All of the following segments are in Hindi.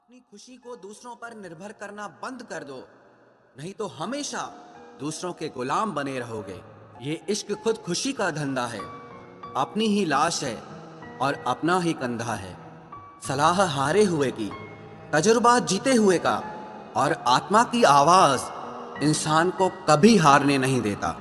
अपनी खुशी को दूसरों पर निर्भर करना बंद कर दो, नहीं तो हमेशा दूसरों के गुलाम बने रहोगे। ये इश्क खुद खुशी का धंधा है, अपनी ही लाश है और अपना ही कंधा है। सलाह हारे हुए की, तजुर्बा जीते हुए का, और आत्मा की आवाज इंसान को कभी हारने नहीं देता।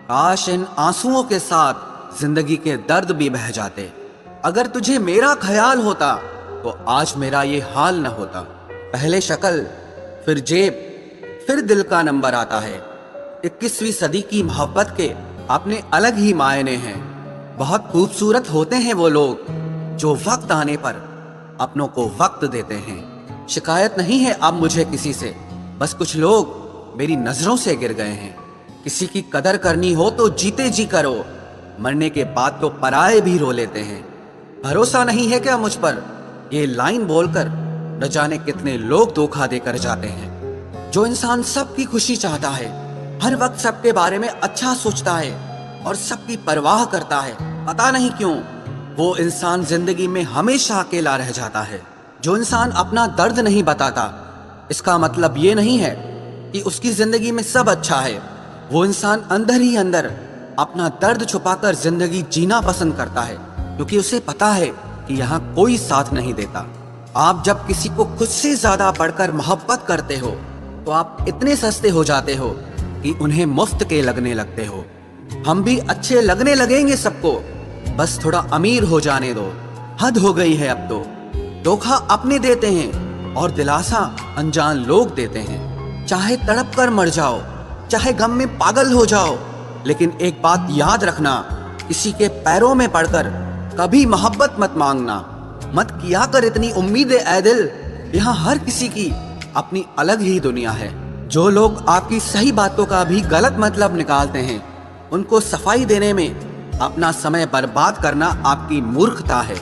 काश इन आंसुओं के साथ जिंदगी के दर्द भी बह जाते। अगर तुझे मेरा ख्याल होता तो आज मेरा ये हाल न होता। पहले शक्ल, फिर जेब, फिर दिल का नंबर आता है। 21वीं सदी की मोहब्बत के अपने अलग ही मायने हैं। बहुत खूबसूरत होते हैं वो लोग जो वक्त आने पर अपनों को वक्त देते हैं। शिकायत नहीं है अब मुझे किसी से, बस कुछ लोग मेरी नजरों से गिर गए हैं। किसी की कदर करनी हो तो जीते जी करो, मरने के बाद तो पराए भी रो लेते हैं। भरोसा नहीं है क्या मुझ पर, ये लाइन बोलकर न जाने कितने लोग धोखा देकर जाते हैं। जो इंसान सबकी खुशी चाहता है, हर वक्त सबके बारे में अच्छा सोचता है और सबकी परवाह करता है, पता नहीं क्यों वो इंसान जिंदगी में हमेशा अकेला रह जाता है। जो इंसान अपना दर्द नहीं बताता, इसका मतलब ये नहीं है कि उसकी जिंदगी में सब अच्छा है। वो इंसान अंदर ही अंदर अपना दर्द छुपाकर जिंदगी जीना पसंद करता है, क्योंकि उसे पता है कि यहाँ कोई साथ नहीं देता। आप जब किसी को खुद से ज्यादा बढ़कर मोहब्बत करते हो तो आप इतने सस्ते हो जाते हो कि उन्हें मुफ्त के लगने लगते हो। हम भी अच्छे लगने लगेंगे सबको, बस थोड़ा अमीर हो जाने दो। हद हो गई है अब तो। धोखा अपने देते हैं और दिलासा अनजान लोग देते हैं। चाहे तड़प कर मर जाओ, चाहे गम में पागल हो जाओ, लेकिन एक बात याद रखना, किसी के पैरों में पड़कर कभी मोहब्बत मत मांगना। मत किया कर इतनी उम्मीदें ऐ दिल, यहाँ हर किसी की अपनी अलग ही दुनिया है। जो लोग आपकी सही बातों का भी गलत मतलब निकालते हैं, उनको सफाई देने में अपना समय बर्बाद करना आपकी मूर्खता है।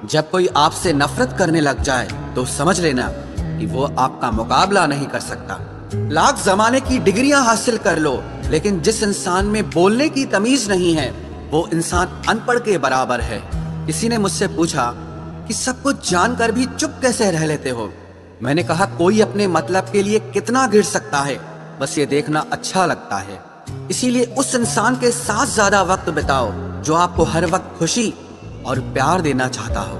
जब कोई आपसे नफरत करने लग जाए तो समझ लेना कि वो आपका मुकाबला नहीं कर सकता। लाख जमाने की डिग्रियां हासिल कर लो, लेकिन जिस इंसान में बोलने की तमीज नहीं है, वो इंसान अनपढ़ के बराबर है। किसी ने मुझसे पूछा कि सब कुछ जानकर भी चुप कैसे रह लेते हो। मैंने कहा, कोई अपने मतलब के लिए कितना गिर सकता है, बस ये देखना अच्छा लगता है। इसीलिए उस इंसान के साथ ज्यादा वक्त बिताओ जो आपको हर वक्त खुशी और प्यार देना चाहता हो।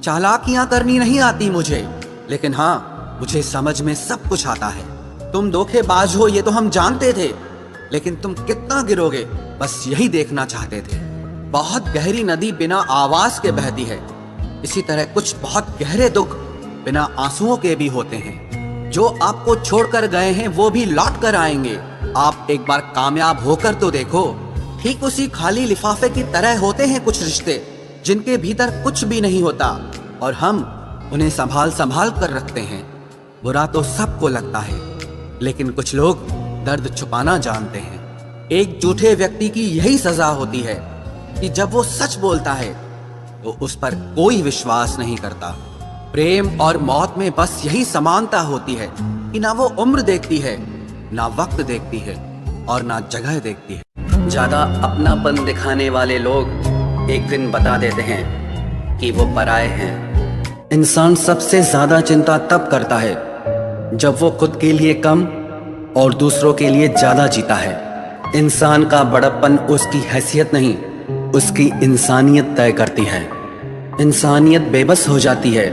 चालाकियां करनी नहीं आती मुझे, लेकिन हाँ, मुझे समझ में सब कुछ आता है। तुम धोखेबाज हो ये तो हम जानते थे, लेकिन तुम कितना गिरोगे बस यही देखना चाहते थे। बहुत गहरी नदी बिना आवाज के बहती है, इसी तरह कुछ बहुत गहरे दुख बिना आंसुओं के भी होते हैं। जो आपको छोड़कर गए हैं वो भी लौट कर आएंगे। आप एक बार कामयाब होकर तो देखो। ठीक उसी खाली लिफाफे की तरह होते हैं कुछ रिश्ते, जिनके भीतर कुछ भी नहीं होता और हम उन्हें संभाल संभाल कर रखते हैं। बुरा तो सबको लगता है, लेकिन कुछ लोग दर्द छुपाना जानते हैं। एक झूठे व्यक्ति की यही सजा होती है कि जब वो सच बोलता है तो उस पर कोई विश्वास नहीं करता। प्रेम और मौत में बस यही समानता होती है कि ना वो उम्र देखती है, ना वक्त देखती है और ना जगह देखती है। ज्यादा अपनापन दिखाने वाले लोग एक दिन बता देते हैं कि वो पराए हैं। इंसान सबसे ज्यादा चिंता तब करता है जब वो खुद के लिए कम और दूसरों के लिए ज्यादा जीता है। इंसान का बड़प्पन उसकी हैसियत नहीं, उसकी इंसानियत तय करती है। इंसानियत बेबस हो जाती है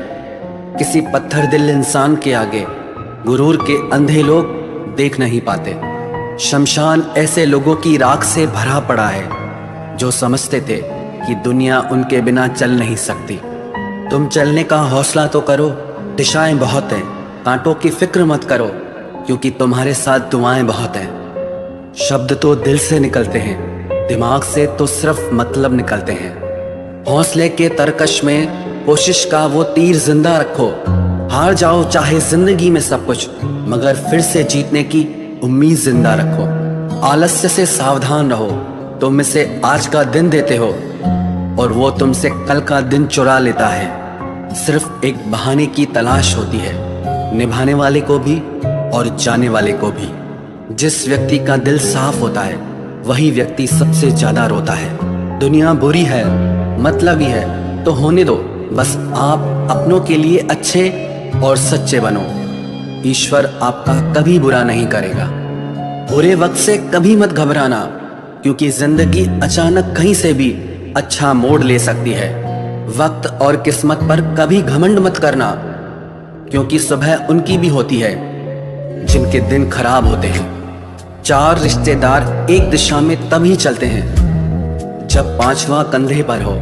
किसी पत्थर दिल इंसान के आगे। गुरूर के अंधे लोग देख नहीं पाते। शमशान ऐसे लोगों की राख से भरा पड़ा है जो समझते थे कि दुनिया उनके बिना चल नहीं सकती। तुम चलने का हौसला तो करो, दिशाएं बहुत हैं। कांटों की फिक्र मत करो, क्योंकि तुम्हारे साथ दुआएं बहुत हैं। शब्द तो दिल से निकलते हैं, दिमाग से तो सिर्फ मतलब निकलते हैं। हौसले के तरकश में कोशिश का वो तीर जिंदा रखो। हार जाओ चाहे जिंदगी में सब कुछ, मगर फिर से जीतने की उम्मीद जिंदा रखो। आलस्य से सावधान रहो, तुम इसे आज का दिन देते हो और वो तुमसे कल का दिन चुरा लेता है। सिर्फ एक बहाने की तलाश होती है, निभाने वाले को भी और जाने वाले को भी। जिस व्यक्ति का दिल साफ होता है वही व्यक्ति सबसे ज्यादा रोता है। दुनिया बुरी है, मतलबी है तो होने दो, बस आप अपनों के लिए अच्छे और सच्चे बनो। ईश्वर आपका कभी बुरा नहीं करेगा। बुरे वक्त से कभी मत घबराना, क्योंकि जिंदगी अचानक कहीं से भी अच्छा मोड़ ले सकती है। वक्त और किस्मत पर कभी घमंड मत करना, क्योंकि सुबह उनकी भी होती है जिनके दिन खराब होते हैं। 4 रिश्तेदार एक दिशा में तभी चलते हैं जब 5वां कंधे पर हो।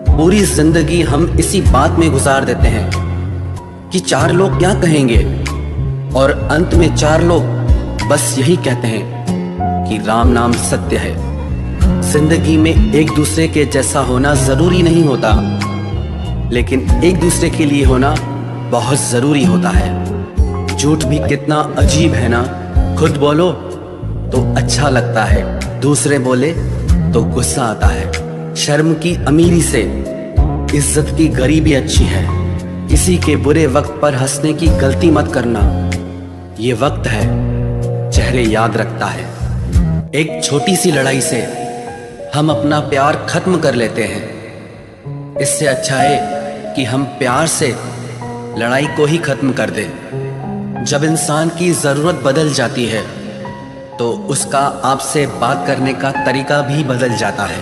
पूरी जिंदगी हम इसी बात में गुजार देते हैं कि 4 लोग क्या कहेंगे, और अंत में 4 लोग बस यही कहते हैं कि राम नाम सत्य है। जिंदगी में एक दूसरे के जैसा होना जरूरी नहीं होता, लेकिन एक दूसरे के लिए होना बहुत जरूरी होता है। झूठ भी कितना अजीब है ना, खुद बोलो तो अच्छा लगता है, दूसरे बोले तो गुस्सा आता है। शर्म की अमीरी से इज्जत की गरीबी अच्छी है। किसी के बुरे वक्त पर हंसने की गलती मत करना, ये वक्त है चेहरे याद रखता है। एक छोटी सी लड़ाई से हम अपना प्यार खत्म कर लेते हैं। इससे अच्छा है कि हम प्यार से लड़ाई को ही खत्म कर दें। जब इंसान की जरूरत बदल जाती है तो उसका आपसे बात करने का तरीका भी बदल जाता है।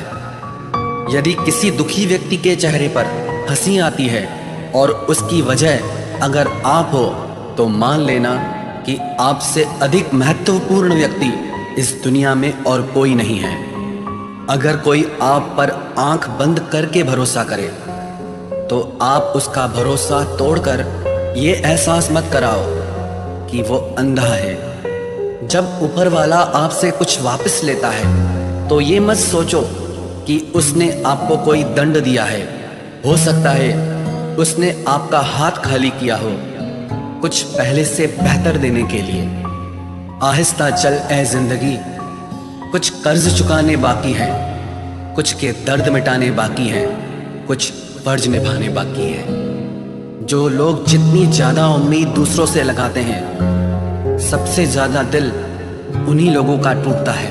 यदि किसी दुखी व्यक्ति के चेहरे पर हंसी आती है और उसकी वजह अगर आप हो, तो मान लेना कि आपसे अधिक महत्वपूर्ण व्यक्ति इस दुनिया में और कोई नहीं है। अगर कोई आप पर आंख बंद करके भरोसा करे, तो आप उसका भरोसा तोड़कर ये एहसास मत कराओ कि वो अंधा है। जब ऊपर वाला आपसे कुछ वापस लेता है, तो ये मत सोचो कि उसने आपको कोई दंड दिया है। हो सकता है उसने आपका हाथ खाली किया हो, कुछ पहले से बेहतर देने के लिए। आहिस्ता चल ए जिंदगी, कुछ कर्ज चुकाने बाकी हैं, कुछ के दर्द मिटाने बाकी हैं, कुछ फर्ज निभाने बाकी हैं। जो लोग जितनी ज्यादा उम्मीद दूसरों से लगाते हैं, सबसे ज्यादा दिल उन्हीं लोगों का टूटता है।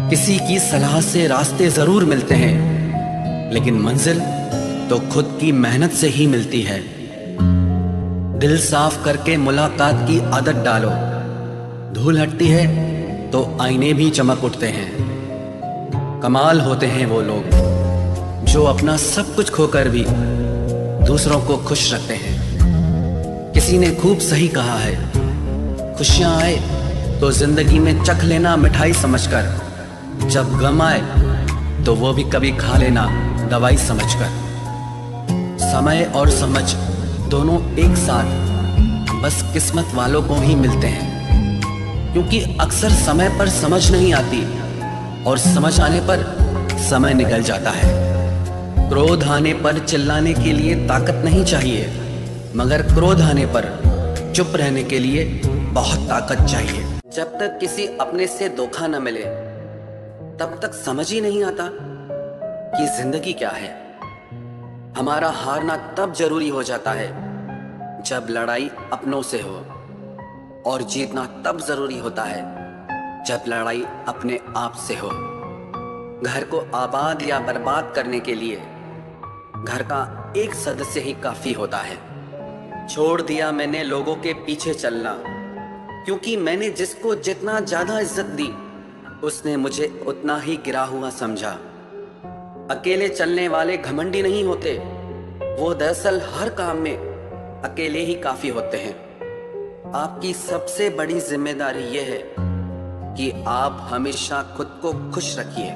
किसी की सलाह से रास्ते जरूर मिलते हैं, लेकिन मंजिल तो खुद की मेहनत से ही मिलती है। दिल साफ करके मुलाकात की आदत डालो। धूल हटती है तो आईने भी चमक उठते हैं। कमाल होते हैं वो लोग जो अपना सब कुछ खोकर भी दूसरों को खुश रखते हैं। किसी ने खूब सही कहा है, खुशियां आए तो जिंदगी में चख लेना मिठाई समझकर, जब गम आए तो वो भी कभी खा लेना दवाई समझकर। समय और समझ दोनों एक साथ बस किस्मत वालों को ही मिलते हैं, क्योंकि अक्सर समय पर समझ नहीं आती और समझ आने पर समय निकल जाता है। क्रोध आने पर चिल्लाने के लिए ताकत नहीं चाहिए, मगर क्रोध आने पर चुप रहने के लिए बहुत ताकत चाहिए। जब तक किसी अपने से धोखा न मिले, तब तक समझ ही नहीं आता कि जिंदगी क्या है। हमारा हारना तब जरूरी हो जाता है जब लड़ाई अपनों से हो, और जीतना तब जरूरी होता है जब लड़ाई अपने आप से हो। घर को आबाद या बर्बाद करने के लिए घर का एक सदस्य ही काफी होता है। छोड़ दिया मैंने लोगों के पीछे चलना, क्योंकि मैंने जिसको जितना ज्यादा इज्जत दी, उसने मुझे उतना ही गिरा हुआ समझा। अकेले चलने वाले घमंडी नहीं होते, वो दरअसल हर काम में अकेले ही काफी होते हैं। आपकी सबसे बड़ी जिम्मेदारी यह है कि आप हमेशा खुद को खुश रखिए।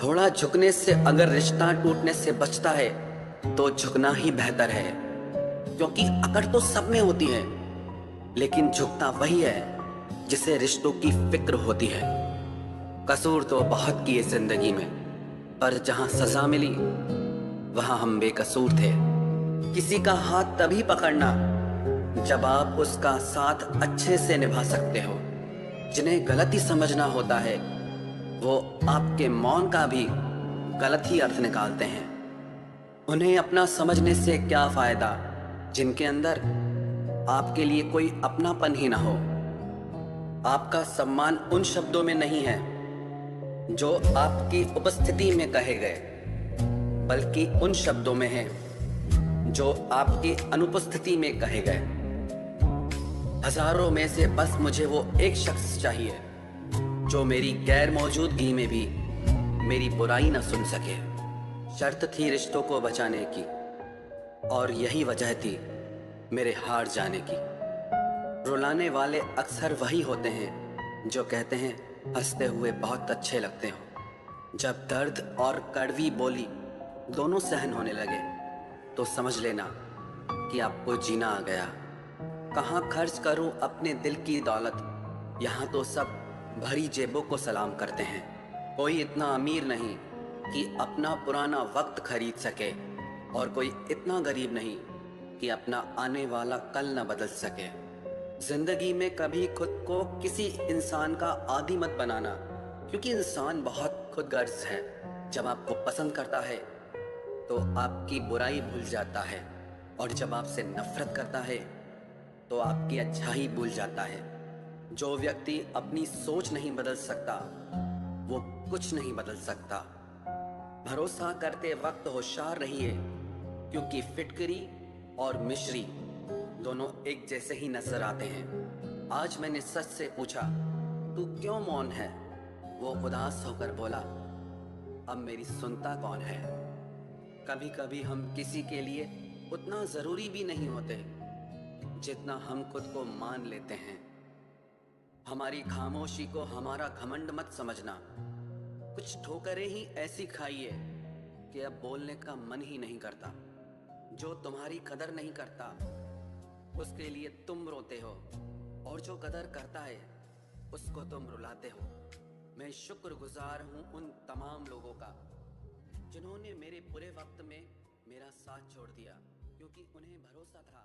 थोड़ा झुकने से अगर रिश्ता टूटने से बचता है तो झुकना ही बेहतर है, क्योंकि अकड़ तो सब में होती है, लेकिन झुकता वही है जिसे रिश्तों की फिक्र होती है। कसूर तो बहुत किए जिंदगी में, पर जहां सजा मिली वहां हम बेकसूर थे। किसी का हाथ तभी पकड़ना जब आप उसका साथ अच्छे से निभा सकते हो। जिन्हें गलती समझना होता है वो आपके मौन का भी गलत ही अर्थ निकालते हैं। उन्हें अपना समझने से क्या फायदा जिनके अंदर आपके लिए कोई अपनापन ही ना हो। आपका सम्मान उन शब्दों में नहीं है जो आपकी उपस्थिति में कहे गए, बल्कि उन शब्दों में है जो आपकी अनुपस्थिति में कहे गए। हजारों में से बस मुझे वो एक शख्स चाहिए जो मेरी गैर मौजूदगी में भी मेरी बुराई न सुन सके। शर्त थी रिश्तों को बचाने की, और यही वजह थी मेरे हार जाने की। रुलाने वाले अक्सर वही होते हैं जो कहते हैं हंसते हुए बहुत अच्छे लगते हो। जब दर्द और कड़वी बोली दोनों सहन होने लगे तो समझ लेना कि आपको जीना आ गया। कहाँ खर्च करूं अपने दिल की दौलत, यहाँ तो सब भरी जेबों को सलाम करते हैं। कोई इतना अमीर नहीं कि अपना पुराना वक्त खरीद सके, और कोई इतना गरीब नहीं कि अपना आने वाला कल न बदल सके। जिंदगी में कभी खुद को किसी इंसान का आदी मत बनाना, क्योंकि इंसान बहुत खुदगर्ज है। जब आपको पसंद करता है तो आपकी बुराई भूल जाता है, और जब आपसे नफरत करता है तो आपकी अच्छाई भूल जाता है। जो व्यक्ति अपनी सोच नहीं बदल सकता वो कुछ नहीं बदल सकता। भरोसा करते वक्त होशियार रहिए, क्योंकि फिटकरी और मिश्री दोनों एक जैसे ही नजर आते हैं। आज मैंने सच से पूछा, तू क्यों मौन है? वो उदास होकर बोला, अब मेरी सुनता कौन है? कभी कभी हम किसी के लिए उतना जरूरी भी नहीं होते जितना हम खुद को मान लेते हैं। हमारी खामोशी को हमारा घमंड मत समझना। कुछ ठोकरें ही ऐसी खाई है कि अब बोलने का मन ही नहीं करता। जो तुम्हारी कदर नहीं करता उसके लिए तुम रोते हो, और जो कदर करता है उसको तुम रुलाते हो। मैं शुक्रगुजार हूँ उन तमाम लोगों का जिन्होंने मेरे बुरे वक्त में मेरा साथ छोड़ दिया, क्योंकि उन्हें भरोसा था